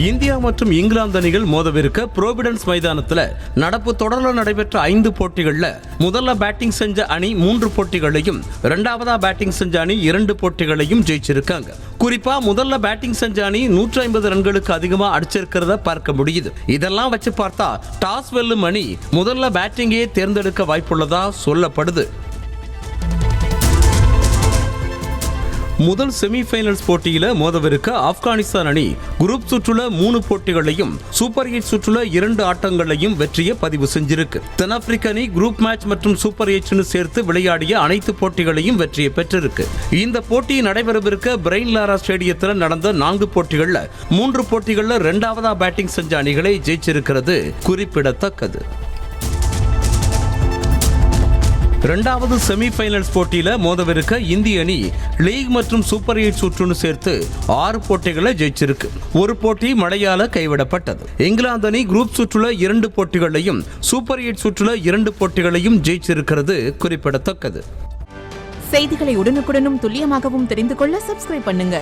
India மற்றும் இங்கிலாந்து அணிகள் மோதவிருக்க Providence மைதானத்தில் நடப்பு தொடரில் நடைபெற்ற 5 போட்டிகளில் முதல்ல பேட்டிங் செஞ்ச அணி 3 போட்டிகளையும், இரண்டாவதா பேட்டிங் செஞ்ச அணி 2 போட்டிகளையும் ஜெயிச்சிருக்காங்க. குறிப்பா முதல்ல பேட்டிங் செஞ்ச அணி 150 ரன்களுக்கு அதிகமா அடிச்சிருக்கிறத பார்க்க முடியுது. இதெல்லாம் வச்சு பார்த்தா டாஸ் வெல்லும் அணி முதல்ல பேட்டிங்கே தேர்ந்தெடுக்க வாய்ப்புள்ளதா சொல்லப்படுது. முதல் செமிஃபைனல்ஸ் போட்டியில மோதவிருக்க ஆப்கானிஸ்தான் அணி குரூப் சுற்றுல 3 போட்டிகளையும், சூப்பர் 8 சுற்றுல 2 ஆட்டங்களையும் வெற்றியை பதிவு செஞ்சிருக்கு. தென்னாப்பிரிக்க அணி குரூப் மேட்ச் மற்றும் சூப்பர் 8 சேர்த்து விளையாடிய அனைத்து போட்டிகளையும் வெற்றியை பெற்றிருக்கு. இந்த போட்டி நடைபெறவிருக்க பிரெயின் லாரா ஸ்டேடியத்தில் நடந்த 4 போட்டிகள்ல 3 போட்டிகள்ல இரண்டாவதா பேட்டிங் செஞ்ச அணிகளை ஜெயிச்சிருக்கிறது குறிப்பிடத்தக்கது. இரண்டாவது செமிஃபைனல்ஸ் போட்டியில மோதவிருக்க இந்திய அணி லீக் மற்றும் சூப்பர் 8 சுற்றுன்னு சேர்த்து 6 போட்டிகளை ஜெயிச்சிருக்கு. ஒரு போட்டி மழையால கைவிடப்பட்டது. இங்கிலாந்து அணி குரூப் சுற்றுல 2 போட்டிகளையும், சூப்பர் 8 சுற்றுல 2 போட்டிகளையும் ஜெயிச்சிருக்கிறது குறிப்பிடத்தக்கது. செய்திகளை உடனுக்குடனும் துல்லியமாகவும் தெரிந்து கொள்ள சப்ஸ்கிரைப் பண்ணுங்க.